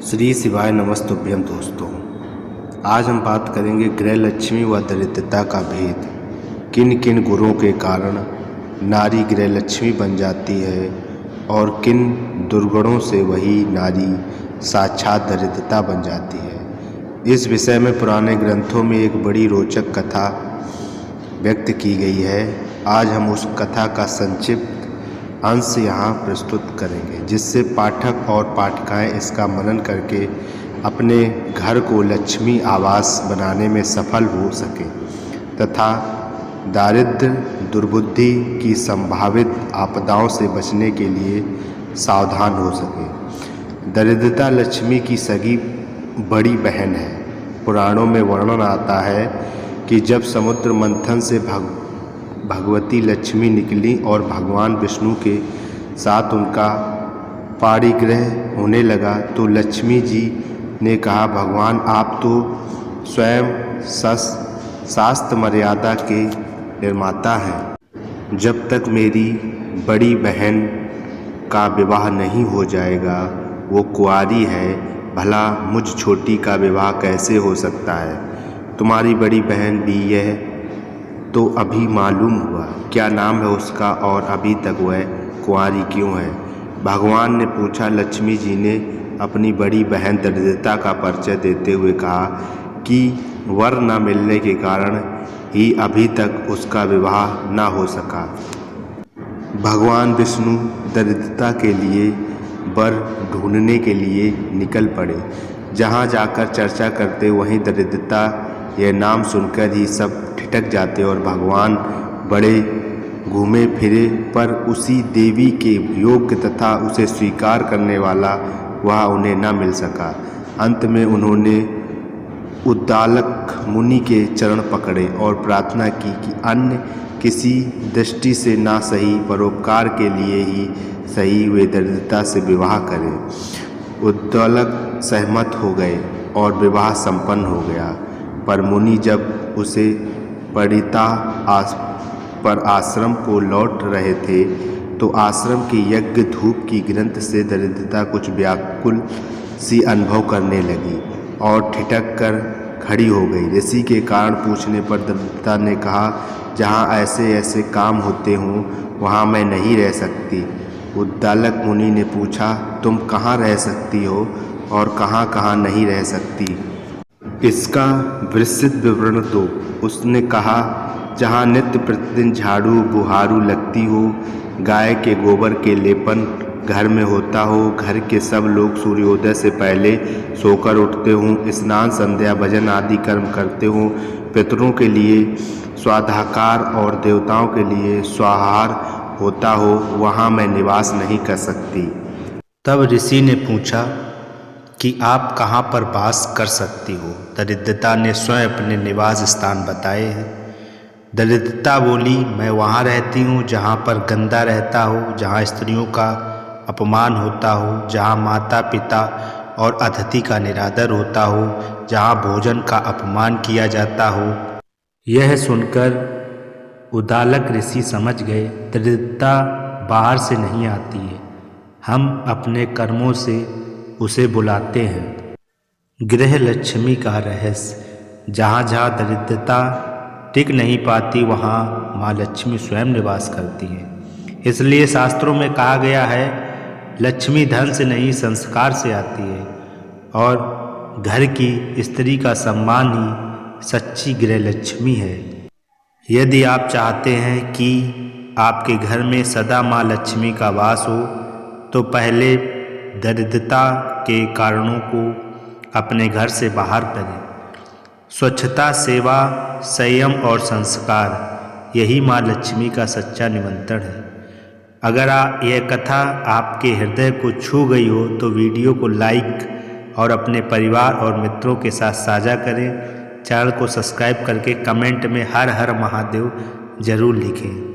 श्री शिवाय नमस्तुभ्यम दोस्तों। आज हम बात करेंगे गृह लक्ष्मी व दरिद्रता का भेद। किन किन गुणों के कारण नारी गृह लक्ष्मी बन जाती है और किन दुर्गुणों से वही नारी साक्षात दरिद्रता बन जाती है। इस विषय में पुराने ग्रंथों में एक बड़ी रोचक कथा व्यक्त की गई है। आज हम उस कथा का संक्षिप्त अंश यहाँ प्रस्तुत करेंगे, जिससे पाठक और पाठिकाएँ इसका मनन करके अपने घर को लक्ष्मी आवास बनाने में सफल हो सकें तथा दारिद्र्य दुर्बुद्धि की संभावित आपदाओं से बचने के लिए सावधान हो सके। दरिद्रता लक्ष्मी की सगी बड़ी बहन है। पुराणों में वर्णन आता है कि जब समुद्र मंथन से भगवती लक्ष्मी निकली और भगवान विष्णु के साथ उनका पाणिग्रह होने लगा तो लक्ष्मी जी ने कहा, भगवान आप तो स्वयं शास्त्र मर्यादा के निर्माता हैं। जब तक मेरी बड़ी बहन का विवाह नहीं हो जाएगा, वो कुंवारी है, भला मुझ छोटी का विवाह कैसे हो सकता है। तुम्हारी बड़ी बहन भी यह तो अभी मालूम हुआ, क्या नाम है उसका और अभी तक वह कुंवारी क्यों है। भगवान ने पूछा। लक्ष्मी जी ने अपनी बड़ी बहन दरिद्रता का परिचय देते हुए कहा कि वर न मिलने के कारण ही अभी तक उसका विवाह न हो सका। भगवान विष्णु दरिद्रता के लिए वर ढूंढने के लिए निकल पड़े। जहाँ जाकर चर्चा करते वहीं दरिद्रता यह नाम सुनकर ही सब ठिठक जाते और भगवान बड़े घूमे फिरे पर उसी देवी के योग्य तथा उसे स्वीकार करने वाला वह उन्हें न मिल सका। अंत में उन्होंने उद्दालक मुनि के चरण पकड़े और प्रार्थना की कि अन्य किसी दृष्टि से ना सही परोपकार के लिए ही सही वे दरिद्रता से विवाह करें। उद्दालक सहमत हो गए और विवाह संपन्न हो गया। पर मुनि जब उसे परिता पर आश्रम को लौट रहे थे तो आश्रम के यज्ञ धूप की ग्रंथ से दरिद्रता कुछ व्याकुल सी अनुभव करने लगी और ठिठक कर खड़ी हो गई। ऋषि के कारण पूछने पर दरिद्रता ने कहा, जहाँ ऐसे ऐसे काम होते हों वहाँ मैं नहीं रह सकती। उद्दालक मुनि ने पूछा, तुम कहाँ रह सकती हो और कहाँ कहाँ नहीं रह सकती, इसका विस्तृत विवरण दो। उसने कहा, जहाँ नित्य प्रतिदिन झाड़ू बुहारू लगती हो, गाय के गोबर के लेपन घर में होता हो, घर के सब लोग सूर्योदय से पहले सोकर उठते हों, स्नान संध्या भजन आदि कर्म करते हों, पितरों के लिए स्वाधाकार और देवताओं के लिए स्वाहार होता हो, वहाँ मैं निवास नहीं कर सकती। तब ऋषि ने पूछा कि आप कहाँ पर वास कर सकती हो। दरिद्रता ने स्वयं अपने निवास स्थान बताए हैं। दरिद्रता बोली, मैं वहाँ रहती हूँ जहाँ पर गंदा रहता हो, जहाँ स्त्रियों का अपमान होता हो, जहाँ माता पिता और अतिथि का निरादर होता हो, जहाँ भोजन का अपमान किया जाता हो। यह सुनकर उद्दालक ऋषि समझ गए, दरिद्रता बाहर से नहीं आती है, हम अपने कर्मों से उसे बुलाते हैं। गृह लक्ष्मी का रहस्य, जहाँ जहाँ दरिद्रता टिक नहीं पाती वहाँ माँ लक्ष्मी स्वयं निवास करती है। इसलिए शास्त्रों में कहा गया है, लक्ष्मी धन से नहीं संस्कार से आती है और घर की स्त्री का सम्मान ही सच्ची गृह लक्ष्मी है। यदि आप चाहते हैं कि आपके घर में सदा माँ लक्ष्मी का वास हो तो पहले दरिद्रता के कारणों को अपने घर से बाहर करें। स्वच्छता, सेवा, संयम और संस्कार, यही माँ लक्ष्मी का सच्चा निमंत्रण है। अगर यह कथा आपके हृदय को छू गई हो तो वीडियो को लाइक और अपने परिवार और मित्रों के साथ साझा करें। चैनल को सब्सक्राइब करके कमेंट में हर हर महादेव जरूर लिखें।